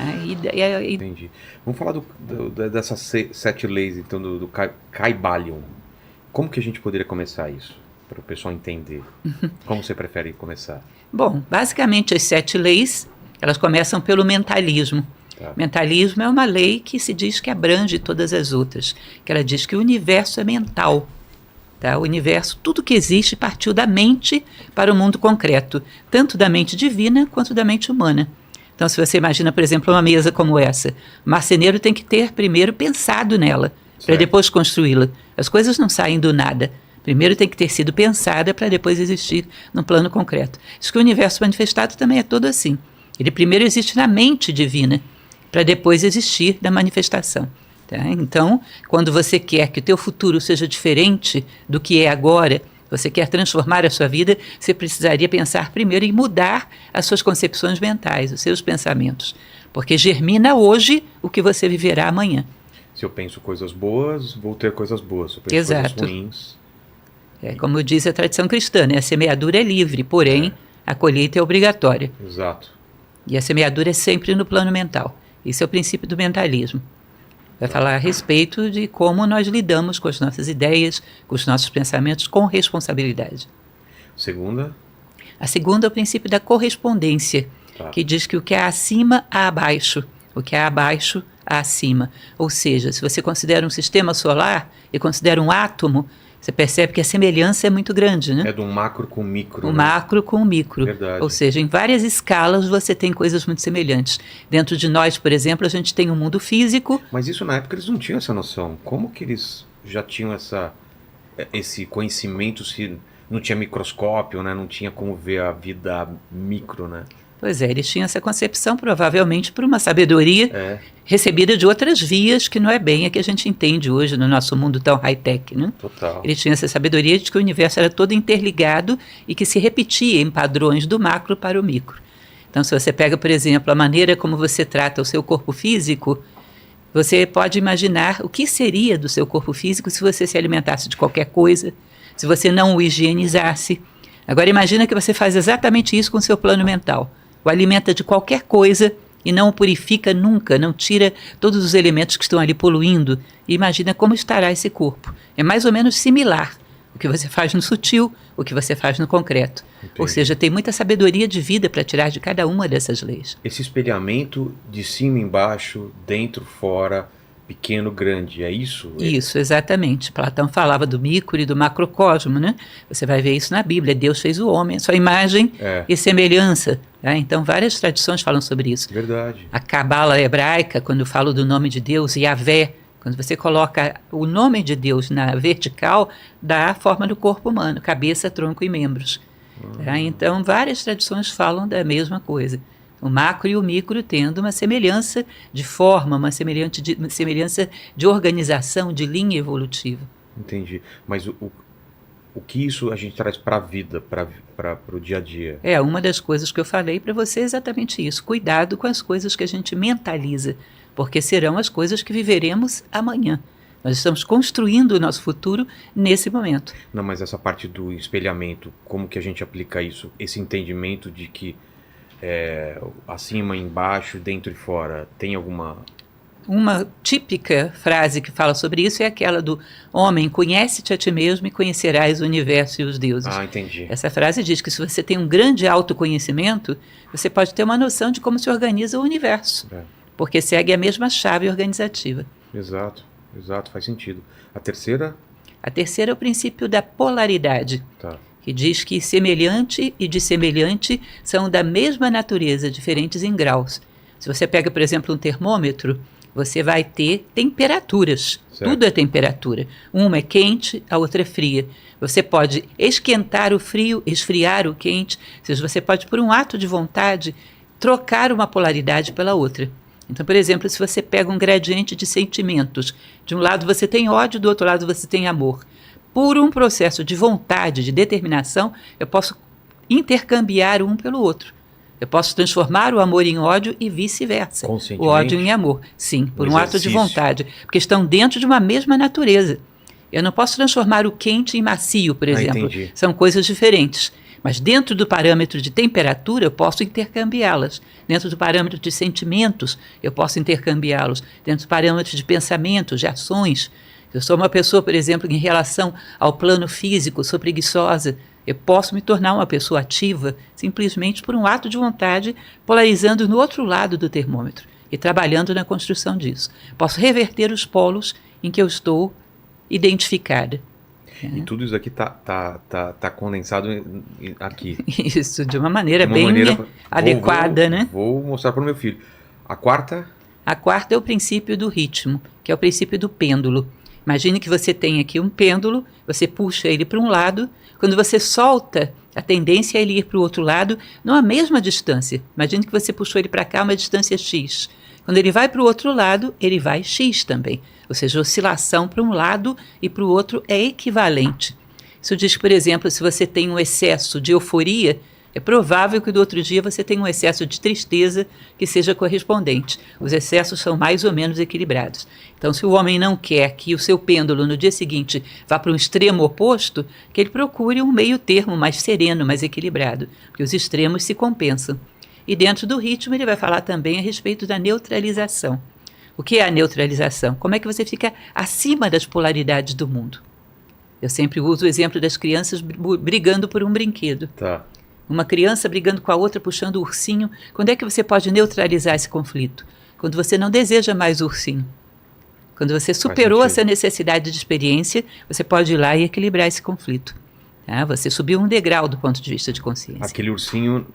Entendi. Vamos falar dessas 7 leis, então, do Kybalion. Como que a gente poderia começar isso? Para o pessoal entender. Como você prefere começar? Bom, basicamente as 7 leis, elas começam pelo mentalismo. Tá. Mentalismo é uma lei que se diz que abrange todas as outras, que ela diz que o universo é mental. Tá? O universo, tudo que existe partiu da mente para o mundo concreto, tanto da mente divina quanto da mente humana. Então, se você imagina, por exemplo, uma mesa como essa, o marceneiro tem que ter primeiro pensado nela, para depois construí-la. As coisas não saem do nada. Primeiro tem que ter sido pensada para depois existir no plano concreto. Diz que o universo manifestado também é todo assim. Ele primeiro existe na mente divina, para depois existir na manifestação. Tá? Então, quando você quer que o teu futuro seja diferente do que é agora, você quer transformar a sua vida, você precisaria pensar primeiro em mudar as suas concepções mentais, os seus pensamentos. Porque germina hoje o que você viverá amanhã. Se eu penso coisas boas, vou ter coisas boas. Se eu penso coisas ruins... Como diz a tradição cristã, né? A semeadura é livre, porém a colheita é obrigatória. Exato. E a semeadura é sempre no plano mental. Esse é o princípio do mentalismo. Vai falar a respeito de como nós lidamos com as nossas ideias, com os nossos pensamentos, com responsabilidade. Segunda? A segunda é o princípio da correspondência, que diz que o que é acima, há abaixo. O que é abaixo, há acima. Ou seja, se você considera um sistema solar e considera um átomo, você percebe que a semelhança é muito grande, né? É de um macro com micro. Um macro com micro. Verdade. Ou seja, em várias escalas você tem coisas muito semelhantes. Dentro de nós, por exemplo, a gente tem um mundo físico. Mas isso na época eles não tinham essa noção. Como que eles já tinham esse conhecimento se não tinha microscópio, né? Não tinha como ver a vida micro, né? Pois é, eles tinham essa concepção provavelmente por uma sabedoria recebida de outras vias que não é bem a que a gente entende hoje no nosso mundo tão high-tech, né? Total. Eles tinham essa sabedoria de que o universo era todo interligado e que se repetia em padrões do macro para o micro. Então, se você pega, por exemplo, a maneira como você trata o seu corpo físico, você pode imaginar o que seria do seu corpo físico se você se alimentasse de qualquer coisa, se você não o higienizasse. Agora, imagina que você faz exatamente isso com o seu plano mental. O alimenta de qualquer coisa e não o purifica nunca, não tira todos os elementos que estão ali poluindo. E imagina como estará esse corpo. É mais ou menos similar o que você faz no sutil, o que você faz no concreto. Entendi. Ou seja, tem muita sabedoria de vida para tirar de cada uma dessas leis. Esse espelhamento de cima embaixo, dentro, fora, pequeno, grande, é isso? Isso, exatamente. Platão falava do micro e do macrocosmo, né? Você vai ver isso na Bíblia. Deus fez o homem, a sua imagem e semelhança. Tá? Então, várias tradições falam sobre isso. Verdade. A cabala hebraica, quando fala do nome de Deus, Yahvé, quando você coloca o nome de Deus na vertical, dá a forma do corpo humano, cabeça, tronco e membros. Tá? Então, várias tradições falam da mesma coisa. O macro e o micro tendo uma semelhança de forma, uma semelhança de organização, de linha evolutiva. Entendi. Mas o que isso a gente traz para a vida, para o dia a dia? Uma das coisas que eu falei para você é exatamente isso. Cuidado com as coisas que a gente mentaliza, porque serão as coisas que viveremos amanhã. Nós estamos construindo o nosso futuro nesse momento. Não, mas essa parte do espelhamento, como que a gente aplica isso? Esse entendimento de que acima, embaixo, dentro e fora, tem alguma... Uma típica frase que fala sobre isso é aquela do homem, conhece-te a ti mesmo e conhecerás o universo e os deuses. Ah, entendi. Essa frase diz que se você tem um grande autoconhecimento, você pode ter uma noção de como se organiza o universo, porque segue a mesma chave organizativa. Exato, faz sentido. A terceira? A terceira é o princípio da polaridade. Que diz que semelhante e dissemelhante são da mesma natureza, diferentes em graus. Se você pega, por exemplo, um termômetro, você vai ter temperaturas. Certo. Tudo é temperatura. Uma é quente, a outra é fria. Você pode esquentar o frio, esfriar o quente. Ou seja, você pode, por um ato de vontade, trocar uma polaridade pela outra. Então, por exemplo, se você pega um gradiente de sentimentos, de um lado você tem ódio, do outro lado você tem amor. Por um processo de vontade, de determinação, eu posso intercambiar um pelo outro. Eu posso transformar o amor em ódio e vice-versa. O ódio em amor. Sim, por um ato de vontade. Porque estão dentro de uma mesma natureza. Eu não posso transformar o quente em macio, por exemplo. Entendi. São coisas diferentes. Mas dentro do parâmetro de temperatura, eu posso intercambiá-las. Dentro do parâmetro de sentimentos, eu posso intercambiá-los. Dentro do parâmetro de pensamentos, de ações. Eu sou uma pessoa, por exemplo, em relação ao plano físico, sou preguiçosa. Eu posso me tornar uma pessoa ativa simplesmente por um ato de vontade, polarizando no outro lado do termômetro e trabalhando na construção disso. Posso reverter os polos em que eu estou identificada. E tudo isso aqui tá condensado aqui. Isso, de uma maneira De uma bem maneira- adequada, né? Vou mostrar para o meu filho. A quarta, A quarta é o princípio do ritmo, que é o princípio do pêndulo. Imagine que você tem aqui um pêndulo, você puxa ele para um lado, quando você solta, a tendência é ele ir para o outro lado, numa mesma distância. Imagine que você puxou ele para cá, uma distância x. Quando ele vai para o outro lado, ele vai x também. Ou seja, a oscilação para um lado e para o outro é equivalente. Isso diz, por exemplo, se você tem um excesso de euforia, é provável que do outro dia você tenha um excesso de tristeza que seja correspondente. Os excessos são mais ou menos equilibrados. Então, se o homem não quer que o seu pêndulo no dia seguinte vá para um extremo oposto, que ele procure um meio termo mais sereno, mais equilibrado, porque os extremos se compensam. E dentro do ritmo ele vai falar também a respeito da neutralização. O que é a neutralização? Como é que você fica acima das polaridades do mundo? Eu sempre uso o exemplo das crianças brigando por um brinquedo. tá. Uma criança brigando com a outra, puxando o ursinho. Quando é que você pode neutralizar esse conflito? Quando você não deseja mais o ursinho. Quando você superou sentido. essa necessidade de experiência, você pode ir lá e equilibrar esse conflito. Tá? Você subiu um degrau do ponto de vista de consciência. Aquele ursinho,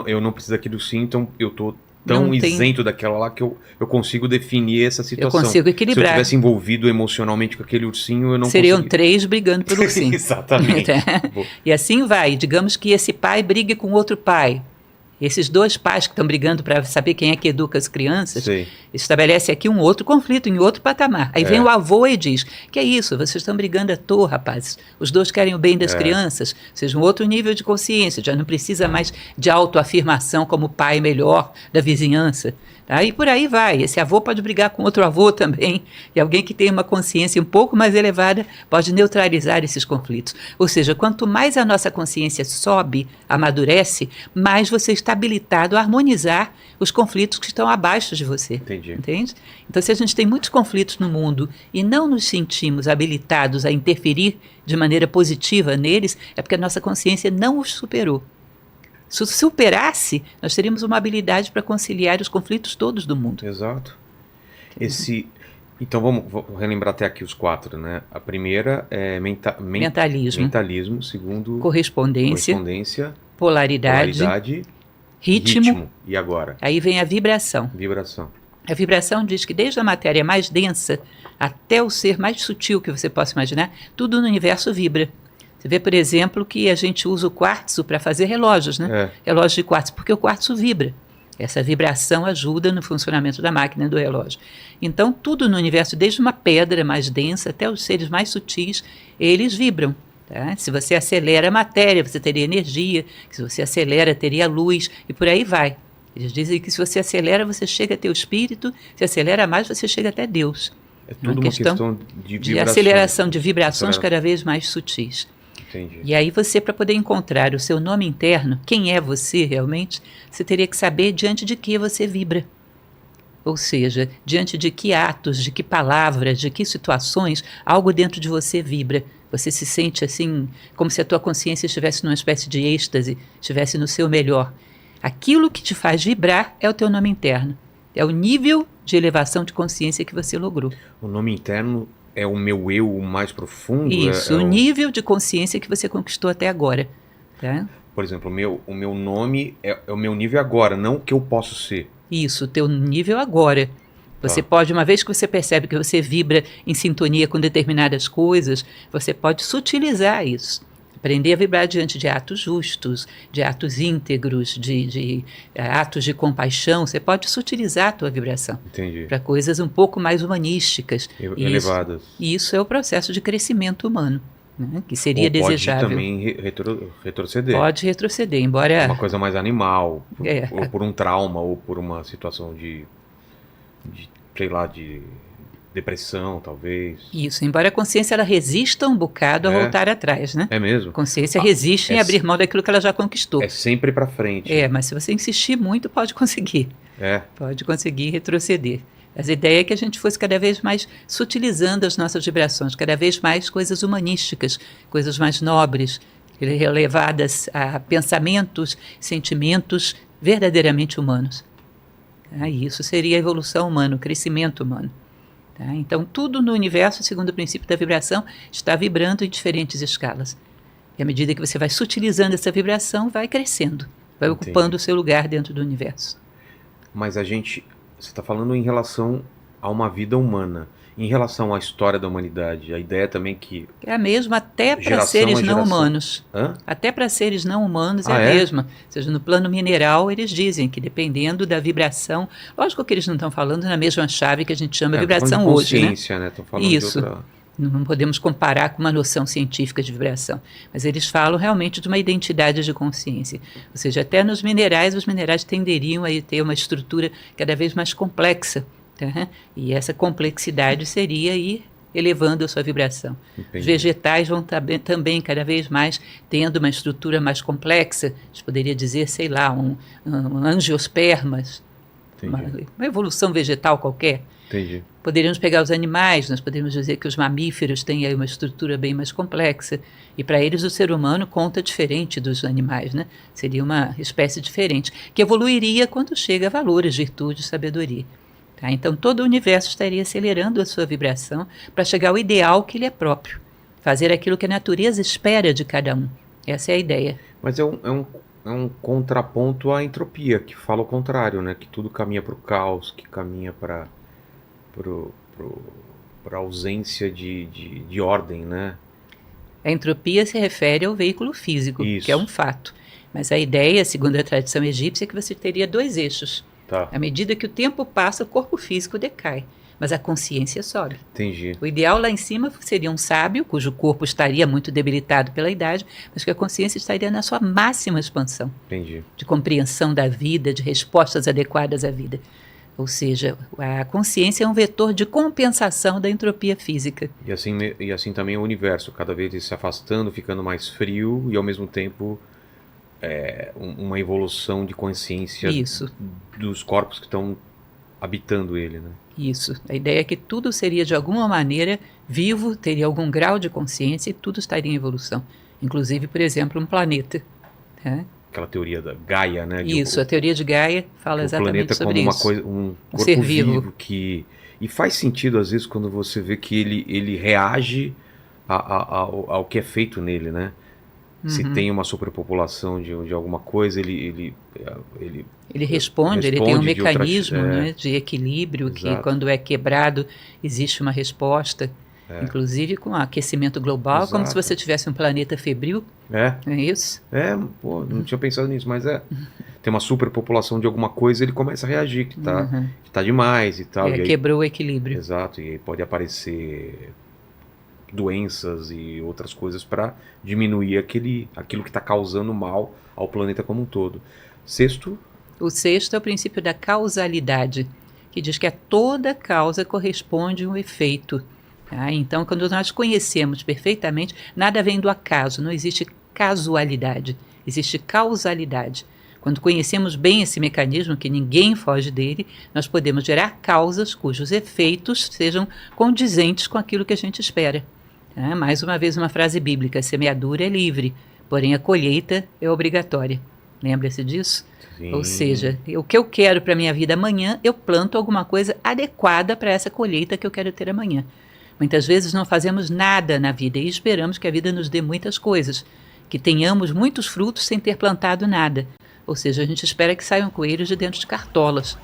eu não preciso daquele ursinho, então eu tô tão Não tem- isento daquela lá que eu consigo definir essa Eu situação. consigo Se eu equilibrar. tivesse envolvido emocionalmente com aquele ursinho, eu não Seriam conseguia. 3 brigando por ursinho. Exatamente. Vou- E assim vai. Digamos que esse pai brigue com outro pai. Esses dois pais que estão brigando para saber quem é que educa as crianças, Sei. estabelece aqui um outro conflito, em outro patamar. Aí vem o avô e diz, que é isso, vocês estão brigando à toa, rapazes. Os dois querem o bem das crianças, ou seja, um outro nível de consciência, já não precisa mais de autoafirmação como pai melhor da vizinhança. Tá? E por aí vai. Esse avô pode brigar com outro avô também, e alguém que tem uma consciência um pouco mais elevada pode neutralizar esses conflitos. Ou seja, quanto mais a nossa consciência sobe, amadurece, mais você está habilitado a harmonizar os conflitos que estão abaixo de você. Entendi. Entende? Então, se a gente tem muitos conflitos no mundo e não nos sentimos habilitados a interferir de maneira positiva neles, é porque a nossa consciência não os superou. Se superasse, nós teríamos uma habilidade para conciliar os conflitos todos do mundo. Exato. Então vou relembrar até aqui os 4, né? A primeira é Mentalismo, mentalismo, segundo correspondência, correspondência, polaridade, polaridade, ritmo. E agora? Aí vem a vibração. Vibração. A vibração diz que desde a matéria mais densa até o ser mais sutil que você possa imaginar, tudo no universo vibra. Você vê, por exemplo, que a gente usa o quartzo para fazer relógios, né? Relógios de quartzo, porque o quartzo vibra. Essa vibração ajuda no funcionamento da máquina do relógio. Então, tudo no universo, desde uma pedra mais densa até os seres mais sutis, eles vibram. Tá? Se você acelera a matéria, você teria energia. Se você acelera, teria luz, e por aí vai. Eles dizem que se você acelera, você chega até o espírito. Se acelera mais, você chega até Deus. É tudo uma questão de de vibração. aceleração de vibrações cada vez mais sutis. Entendi. E aí você, para poder encontrar o seu nome interno, quem é você realmente, você teria que saber diante de que você vibra. Ou seja, diante de que atos, de que palavras, de que situações, algo dentro de você vibra. Você se sente assim, como se a tua consciência estivesse numa espécie de êxtase, estivesse no seu melhor. Aquilo que te faz vibrar é o teu nome interno. É o nível de elevação de consciência que você logrou. O nome interno é o meu eu mais profundo? Isso, o nível de consciência que você conquistou até agora. Tá? Por exemplo, o meu nome é o meu nível agora, não o que eu posso ser. Isso, o teu nível agora. Você pode, uma vez que você percebe que você vibra em sintonia com determinadas coisas, você pode sutilizar isso. Aprender a vibrar diante de atos justos, de atos íntegros, de atos de compaixão. Você pode sutilizar a tua vibração para coisas um pouco mais humanísticas. Elevadas. Isso é o processo de crescimento humano, né, que seria desejável. Pode também retroceder. Pode retroceder, embora... Uma coisa mais animal, ou por um trauma, ou por uma situação de sei lá, de depressão, talvez. Isso, embora a consciência ela resista um bocado a É? voltar atrás, né? É mesmo? A consciência Ah, resiste em é, abrir mão daquilo que ela já conquistou. é sempre pra frente. Mas se você insistir muito, pode conseguir. É. Pode conseguir retroceder. Mas a ideia é que a gente fosse cada vez mais sutilizando as nossas vibrações, cada vez mais coisas humanísticas, coisas mais nobres, levadas a pensamentos, sentimentos verdadeiramente humanos. Tá? E isso seria a evolução humana, o crescimento humano. Tá? Então, tudo no universo, segundo o princípio da vibração, está vibrando em diferentes escalas. E à medida que você vai sutilizando essa vibração, vai crescendo, vai Entendi. ocupando o seu lugar dentro do universo. Mas você está falando em relação a uma vida humana. Em relação à história da humanidade, a ideia também que... É a mesma até para Geração seres a não geração. humanos. Hã? Até para seres não humanos é Ah, a é? mesma. Ou seja, no plano mineral, eles dizem que dependendo da vibração... Lógico que eles não estão falando na mesma chave que a gente chama Tô vibração falando de hoje, né? consciência, né? Tô falando Isso. de outra... Não podemos comparar com uma noção científica de vibração, mas eles falam realmente de uma identidade de consciência. Ou seja, até nos minerais, os minerais tenderiam a ter uma estrutura cada vez mais complexa, tá? E essa complexidade seria ir elevando a sua vibração. Os Entendi. vegetais vão também cada vez mais tendo uma estrutura mais complexa, a gente poderia dizer, sei lá, um angiospermas, Entendi. uma evolução vegetal qualquer. Entendi. Poderíamos pegar os animais, nós poderíamos dizer que os mamíferos têm aí uma estrutura bem mais complexa, e para eles o ser humano conta diferente dos animais, né? Seria uma espécie diferente, que evoluiria quando chega a valores, virtudes, sabedoria. Tá? Então todo o universo estaria acelerando a sua vibração para chegar ao ideal que lhe é próprio, fazer aquilo que a natureza espera de cada um. Essa é a ideia. Mas é um contraponto à entropia, que fala o contrário, né? Que tudo caminha para o caos, que caminha para a ausência de ordem, né? A entropia se refere ao veículo físico, Isso. que é um fato. Mas a ideia, segundo a tradição egípcia, é que você teria dois eixos. Tá, À medida que o tempo passa, o corpo físico decai, mas a consciência sobe. entendi. O ideal lá em cima seria um sábio, cujo corpo estaria muito debilitado pela idade, mas que a consciência estaria na sua máxima expansão, Entendi. de compreensão da vida, de respostas adequadas à vida. Ou seja, a consciência é um vetor de compensação da entropia física. E assim também o universo, cada vez ele se afastando, ficando mais frio e ao mesmo tempo uma evolução de consciência Isso. dos corpos que estão habitando ele, né? Isso. A ideia é que tudo seria de alguma maneira vivo, teria algum grau de consciência e tudo estaria em evolução. Inclusive, por exemplo, um planeta. Tá? Aquela teoria da Gaia, né? Isso, a teoria de Gaia fala o exatamente planeta sobre como uma isso. coisa, um corpo ser vivo. vivo que... E faz sentido às vezes quando você vê que ele reage ao que é feito nele, né? Se tem uma superpopulação de alguma coisa, ele Ele responde, ele tem um responde de outras- mecanismo né, de equilíbrio que Exato. quando é quebrado existe uma resposta, inclusive com o aquecimento global, como se Exato. você tivesse um planeta febril, não é isso? pô, não tinha pensado nisso, mas tem uma superpopulação de alguma coisa, ele começa a reagir, que tá demais e tal. E aí, Quebrou o equilíbrio. exato, e aí pode aparecer doenças e outras coisas para diminuir aquilo que está causando mal ao planeta como um todo. Sexto, O sexto é o princípio da causalidade, que diz que a toda causa corresponde um efeito. Tá? Então, quando nós conhecemos perfeitamente, nada vem do acaso, não existe casualidade, existe causalidade. Quando conhecemos bem esse mecanismo, que ninguém foge dele, nós podemos gerar causas cujos efeitos sejam condizentes com aquilo que a gente espera. Tá? Mais uma vez uma frase bíblica, a semeadura é livre, porém a colheita é obrigatória. Lembra-se disso? sim, Ou seja, o que eu quero para a minha vida amanhã, eu planto alguma coisa adequada para essa colheita que eu quero ter amanhã. Muitas vezes não fazemos nada na vida e esperamos que a vida nos dê muitas coisas, que tenhamos muitos frutos sem ter plantado nada. Ou seja, a gente espera que saiam coelhos de dentro de cartolas.